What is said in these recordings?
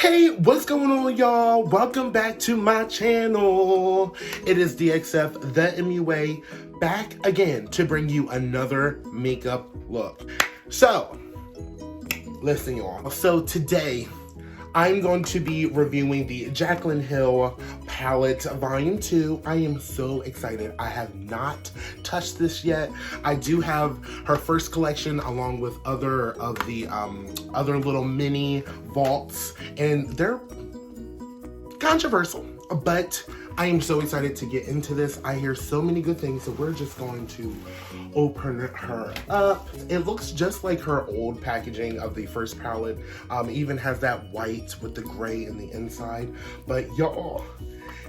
Hey, what's going on, y'all? Welcome back to my channel. It is DXF, the MUA, back again to bring you another makeup look. So, listen, y'all. So today, I'm going to be reviewing the Jacyln Hill palette volume 2. I am so excited. I have not touched this yet. I do have her first collection along with other of the other little mini vaults, and they're controversial, but I am so excited to get into this. I hear so many good things, so we're just going to open her up. It looks just like her old packaging of the first palette. Even has that white with the gray in the inside. But y'all,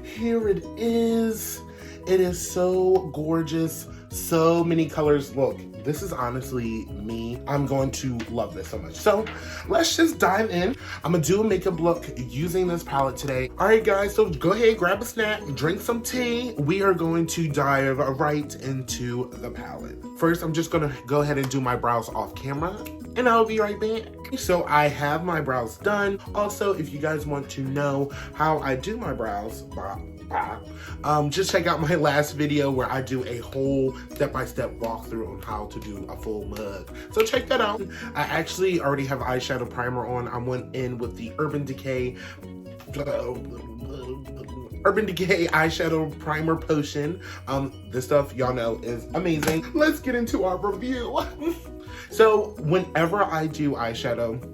here it is. It is so gorgeous. So many colors. Look, this is honestly me. I'm going to love this so much. So let's just dive in. I'm gonna do a makeup look using this palette today. All right, guys, so go ahead, grab a snack, drink some tea. We are going to dive right into the palette. First, I'm just gonna go ahead and do my brows off camera, and I'll be right back. So I have my brows done. Also, if you guys want to know how I do my brows, just check out my last video where I do a whole step-by-step walkthrough on how to do a full mug. So check that out. I actually already have eyeshadow primer on. I went in with the Urban Decay eyeshadow primer potion. This stuff, y'all know, is amazing. Let's get into our review. So whenever I do eyeshadow,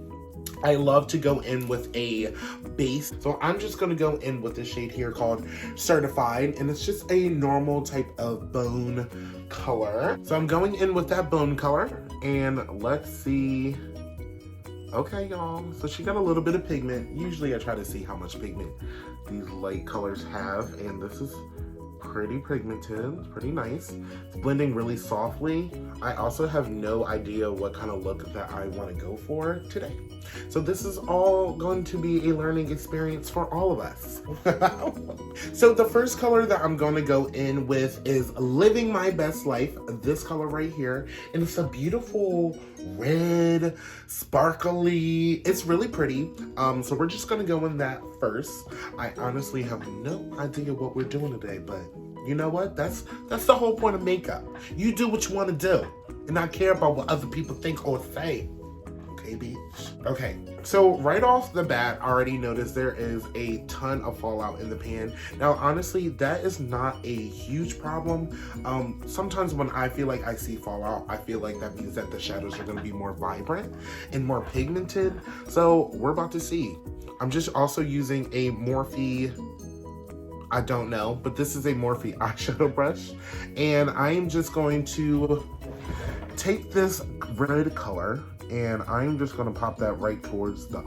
I love to go in with a base. So I'm just gonna go in with this shade here called Certified, and it's just a normal type of bone color. So I'm going in with that bone color, and let's see. Okay, y'all, so she got a little bit of pigment. Usually I try to see how much pigment these light colors have, and this is pretty pigmented. It's pretty nice. It's blending really softly. I also have no idea what kind of look that I want to go for today. So this is all going to be a learning experience for all of us. So the first color that I'm going to go in with is Living My Best Life, this color right here. And it's a beautiful red, sparkly, it's really pretty. So we're just going to go in that first. I honestly have no idea what we're doing today, but you know what? That's the whole point of makeup. You do what you want to do and not care about what other people think or say. Okay, bitch. Okay, so right off the bat, I already noticed there is a ton of fallout in the pan. Now, honestly, that is not a huge problem. Sometimes when I feel like I see fallout, I feel like that means that the shadows are going to be more vibrant and more pigmented. So we're about to see. I'm just also using a Morphe, I don't know, but this is a Morphe eyeshadow brush. And I am just going to take this red color, and I'm just gonna pop that right towards the,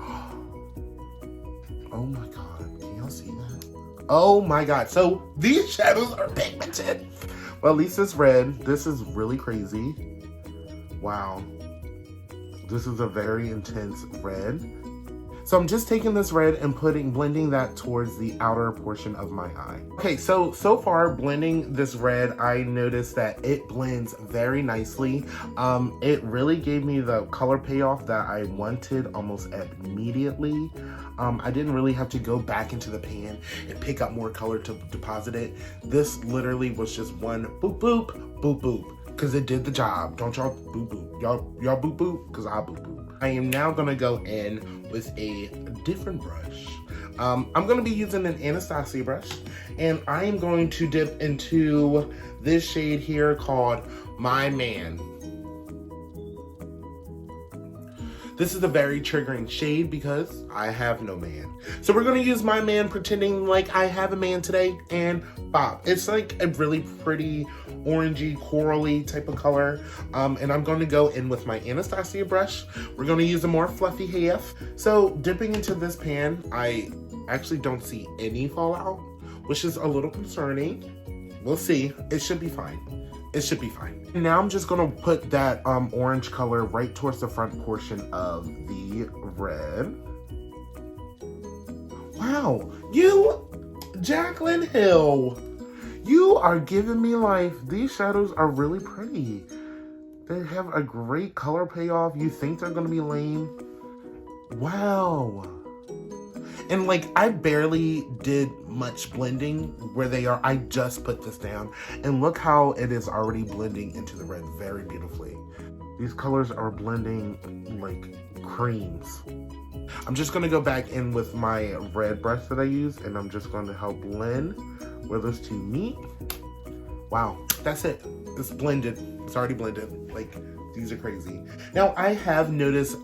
oh my God, can y'all see that? Oh my God, so these shadows are pigmented. Well, at least it's red. This is really crazy. Wow. This is a very intense red. So I'm just taking this red and blending that towards the outer portion of my eye. Okay, so far blending this red, I noticed that it blends very nicely. It really gave me the color payoff that I wanted almost immediately. I didn't really have to go back into the pan and pick up more color to deposit it. This literally was just one boop, boop, boop, boop. Cause it did the job. Don't y'all boop boop. Y'all boop boop, cause I boop boop. I am now gonna go in with a different brush. I'm gonna be using an Anastasia brush, and I am going to dip into this shade here called My Man. This is a very triggering shade because I have no man. So we're gonna use My Man pretending like I have a man today, and bop. It's like a really pretty orangey, corally type of color. And I'm gonna go in with my Anastasia brush. We're gonna use a more fluffy half. So dipping into this pan, I actually don't see any fallout, which is a little concerning. We'll see, it should be fine. It should be fine. Now I'm just gonna put that orange color right towards the front portion of the red. Wow, Jacyln Hill, you are giving me life. These shadows are really pretty. They have a great color payoff. You think they're gonna be lame? Wow. And like, I barely did much blending where they are. I just put this down and look how it is already blending into the red very beautifully. These colors are blending like creams. I'm just gonna go back in with my red brush that I used, and I'm just going to help blend where those two meet. Wow, that's it. It's blended. It's already blended. Like, these are crazy. Now, I have noticed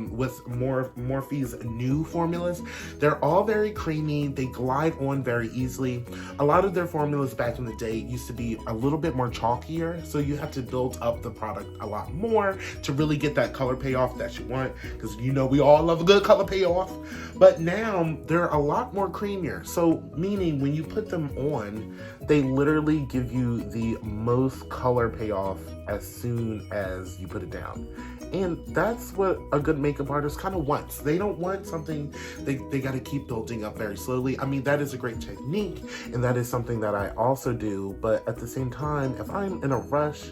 with Morphe's new formulas, they're all very creamy. They glide on very easily. A lot of their formulas back in the day used to be a little bit more chalkier, so you have to build up the product a lot more to really get that color payoff that you want, because you know we all love a good color payoff. But now, they're a lot more creamier. So, meaning when you put them on, they literally give you the most color payoff as soon as you put it down. And that's what a good makeup artist kind of wants. They don't want something they got to keep building up very slowly. I mean, that is a great technique, and that is something that I also do. But at the same time, if I'm in a rush,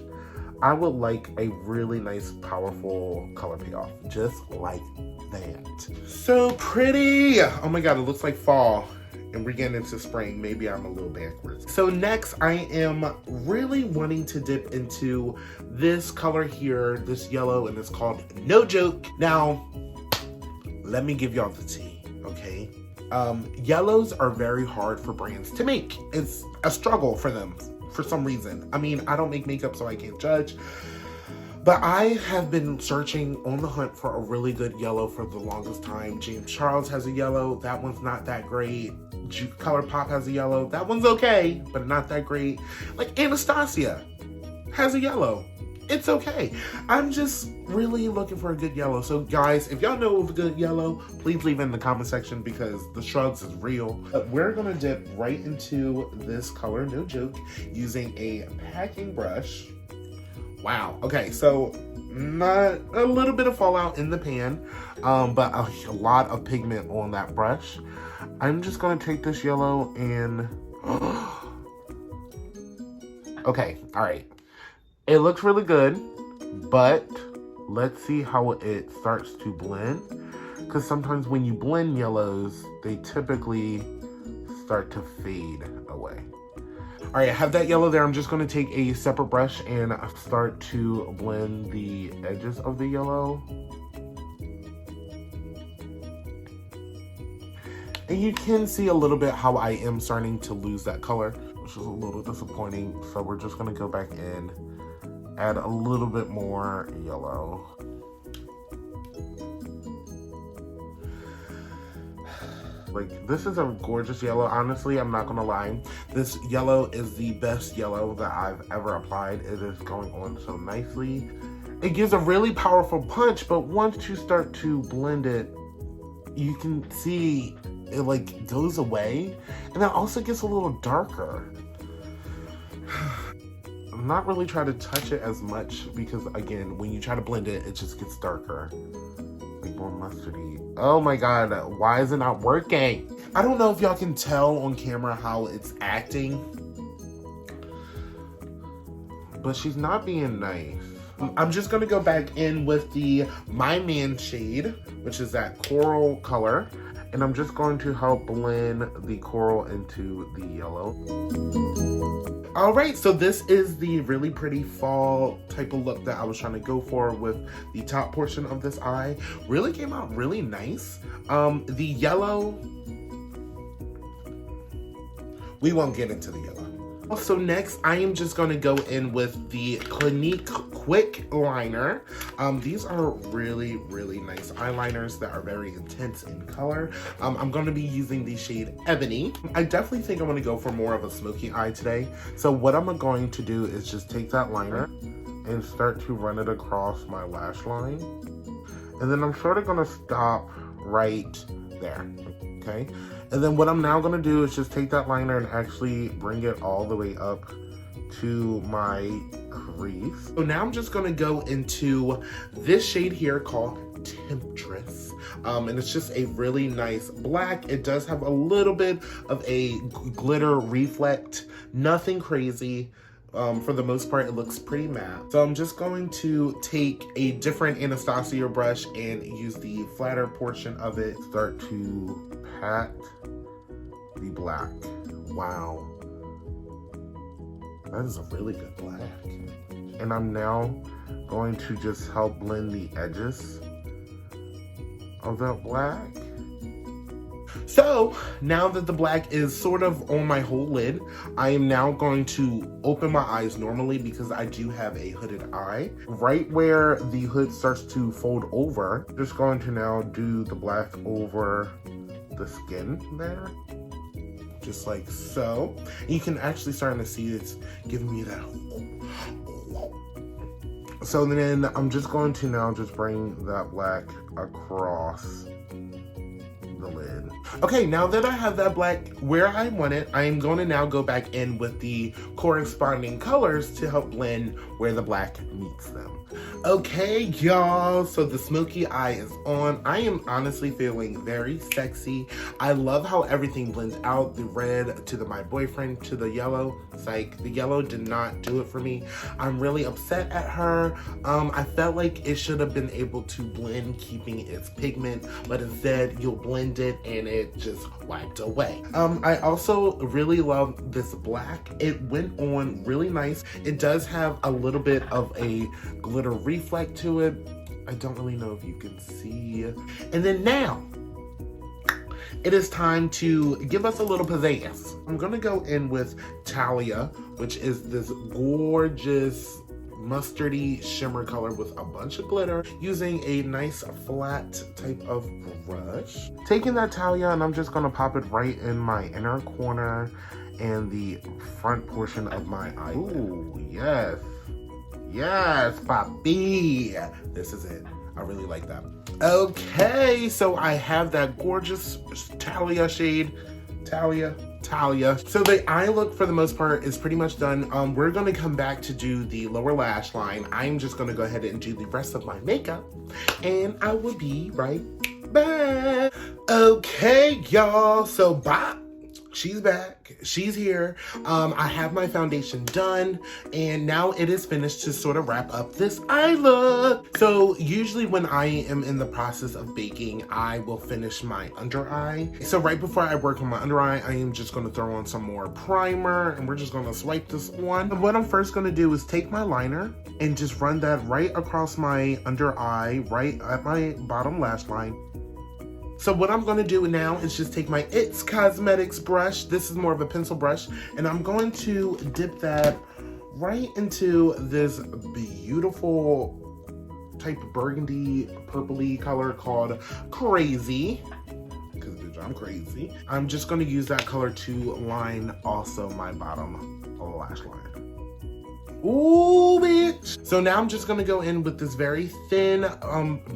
I would like a really nice, powerful color payoff, just like that. So pretty. Oh my God, it looks like fall. And we're getting into spring. Maybe I'm a little backwards. So next, I am really wanting to dip into this color here, this yellow, and it's called No Joke. Now, let me give y'all the tea, okay? Yellows are very hard for brands to make. It's a struggle for them for some reason. I mean, I don't make makeup, so I can't judge. But I have been searching on the hunt for a really good yellow for the longest time. James Charles has a yellow. That one's not that great. ColourPop has a yellow. That one's okay, but not that great. Like Anastasia has a yellow. It's okay. I'm just really looking for a good yellow. So guys, if y'all know of a good yellow, please leave it in the comment section because the shrugs is real. But we're gonna dip right into this color, No Joke, using a packing brush. Wow. Okay, so not a little bit of fallout in the pan, but a lot of pigment on that brush. I'm just gonna take this yellow and okay, all right. It looks really good, but let's see how it starts to blend. Because sometimes when you blend yellows, they typically start to fade away. All right, I have that yellow there. I'm just gonna take a separate brush and start to blend the edges of the yellow. And you can see a little bit how I am starting to lose that color, which is a little disappointing. So we're just gonna go back in, add a little bit more yellow. Like, this is a gorgeous yellow. Honestly, I'm not gonna lie. This yellow is the best yellow that I've ever applied. It is going on so nicely. It gives a really powerful punch, but once you start to blend it, you can see it like goes away, and it also gets a little darker. I'm not really trying to touch it as much because, again, when you try to blend it, it just gets darker. Like more mustardy. Oh my God, why is it not working? I don't know if y'all can tell on camera how it's acting, but she's not being nice. I'm just gonna go back in with the My Man shade, which is that coral color, and I'm just going to help blend the coral into the yellow. All right, so this is the really pretty fall type of look that I was trying to go for with the top portion of this eye. Really came out really nice. The yellow, we won't get into the yellow. So next, I am just going to go in with the Clinique Quick Liner. These are really, really nice eyeliners that are very intense in color. I'm going to be using the shade Ebony. I definitely think I'm going to go for more of a smoky eye today. So what I'm going to do is just take that liner and start to run it across my lash line. And then I'm sort of going to stop right there, okay? And then what I'm now gonna do is just take that liner and actually bring it all the way up to my crease. So now I'm just gonna go into this shade here called Temptress. And it's just a really nice black. It does have a little bit of a glitter reflect, nothing crazy. For the most part, it looks pretty matte. So I'm just going to take a different Anastasia brush and use the flatter portion of it, start to pat the black. Wow. That is a really good black. And I'm now going to just help blend the edges of that black. So now that the black is sort of on my whole lid, I am now going to open my eyes normally because I do have a hooded eye. Right where the hood starts to fold over, just going to now do the black over the skin there. Just like so. You can actually starting to see it's giving me that. So then I'm just going to now just bring that black across the lid. Okay, now that I have that black where I want it, I am going to now go back in with the corresponding colors to help blend where the black meets them. Okay, y'all, so the smoky eye is on. I am honestly feeling very sexy. I love how everything blends out. The red to the my boyfriend to the yellow. It's like the yellow did not do it for me. I'm really upset at her. I felt like it should have been able to blend keeping its pigment, but instead you'll blend it and it just wiped away. I also really love this black. It went on really nice. It does have a little bit of a glitter reflect to it. I don't really know if you can see. And then now, it is time to give us a little pizzazz. I'm gonna go in with Talia, which is this gorgeous mustardy shimmer color with a bunch of glitter, using a nice flat type of brush. Taking that Talia and I'm just gonna pop it right in my inner corner and the front portion of my eye. Ooh, yes. Yes, papi. This is it. I really like that. Okay, so I have that gorgeous Talia shade. Talia. So the eye look for the most part is pretty much done. We're gonna come back to do the lower lash line. I'm just gonna go ahead and do the rest of my makeup and I will be right back. Okay, y'all, so bye. She's back, she's here. I have my foundation done and now it is finished to sort of wrap up this eye look. So usually when I am in the process of baking, I will finish my under eye. So right before I work on my under eye, I am just gonna throw on some more primer and we're just gonna swipe this on. And what I'm first gonna do is take my liner and just run that right across my under eye, right at my bottom lash line. So what I'm gonna do now is just take my It's Cosmetics brush. This is more of a pencil brush. And I'm going to dip that right into this beautiful type of burgundy, purpley color called Crazy. Because bitch, I'm crazy. I'm just gonna use that color to line also my bottom lash line. Ooh, bitch. So now I'm just gonna go in with this very thin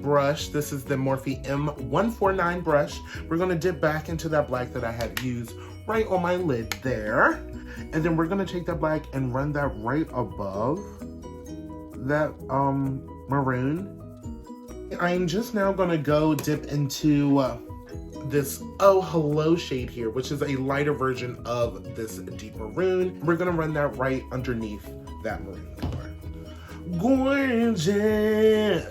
brush. This is the Morphe M149 brush. We're gonna dip back into that black that I had used right on my lid there. And then we're gonna take that black and run that right above that maroon. I'm just now gonna go dip into this Oh Hello shade here, which is a lighter version of this deep maroon. We're gonna run that right underneath that maroon color. Gorgeous.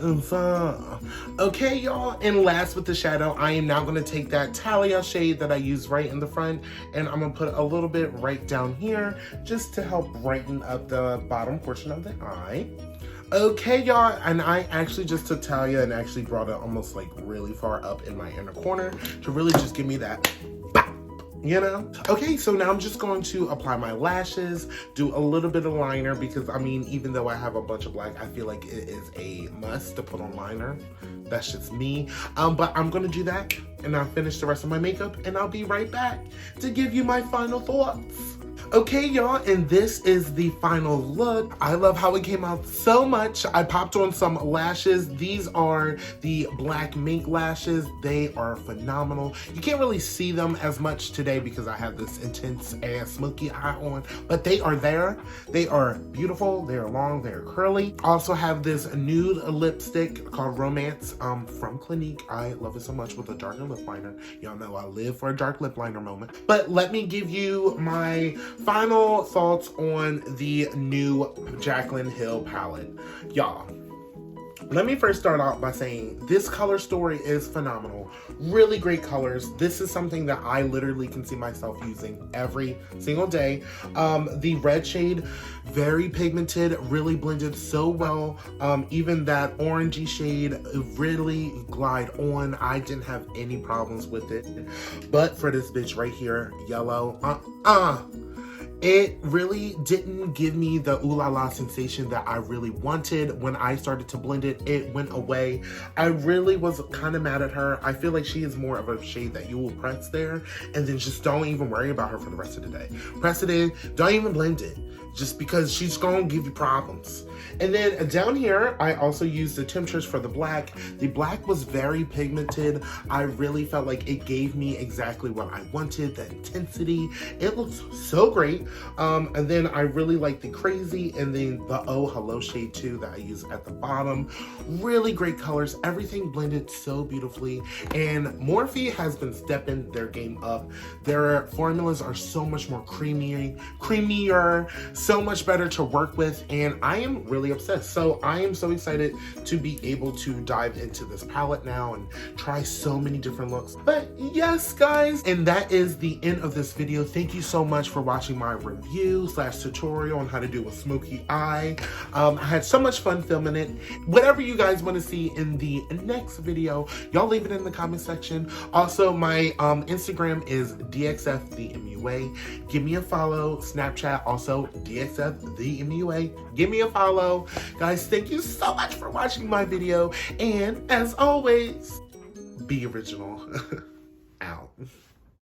Okay, y'all, and last with the shadow, I am now gonna take that Talia shade that I used right in the front and I'm gonna put a little bit right down here just to help brighten up the bottom portion of the eye. Okay, y'all, and I actually just took Talia and actually brought it almost like really far up in my inner corner to really just give me that bop, you know? Okay, so now I'm just going to apply my lashes, do a little bit of liner because, I mean, even though I have a bunch of black, I feel like it is a must to put on liner. That's just me. But I'm gonna do that and I'll finish the rest of my makeup and I'll be right back to give you my final thoughts. Okay, y'all, and this is the final look. I love how it came out so much. I popped on some lashes. These are the black mink lashes. They are phenomenal. You can't really see them as much today because I have this intense ass smoky eye on, but they are there. They are beautiful. They are long. They are curly. I also have this nude lipstick called Romance from Clinique. I love it so much with a darker lip liner. Y'all know I live for a dark lip liner moment. But let me give you my final thoughts on the new Jacyln Hill palette. Y'all, Let me first start out by saying this color story is phenomenal. Really great colors. This is something that I literally can see myself using every single day. The red shade, very pigmented, really blended so well. Even that orangey shade really glide on. I didn't have any problems with it. But for this bitch right here, yellow, it really didn't give me the ooh la la sensation that I really wanted. When I started to blend it, it went away. I really was kind of mad at her. I feel like she is more of a shade that you will press there and then just don't even worry about her for the rest of the day. Press it in, don't even blend it, just because she's gonna give you problems. And then down here, I also used the Temperatures for the black. The black was very pigmented. I really felt like it gave me exactly what I wanted, the intensity. It looks so great. And then I really like the Crazy and then the Oh Hello shade too that I use at the bottom. Really great colors. Everything blended so beautifully. And Morphe has been stepping their game up. Their formulas are so much more creamier, so much better to work with, and I am really obsessed. So I am so excited to be able to dive into this palette now and try so many different looks. But yes, guys, and that is the end of this video. Thank you so much for watching my review / tutorial on how to do a smoky eye. I had so much fun filming it. Whatever you guys want to see in the next video, y'all leave it in the comment section. Also, my Instagram is DXFTheMUA. Give me a follow. Snapchat also DXFTheMUA. Give me a follow. Guys, thank you so much for watching my video. And as always, be original. Out.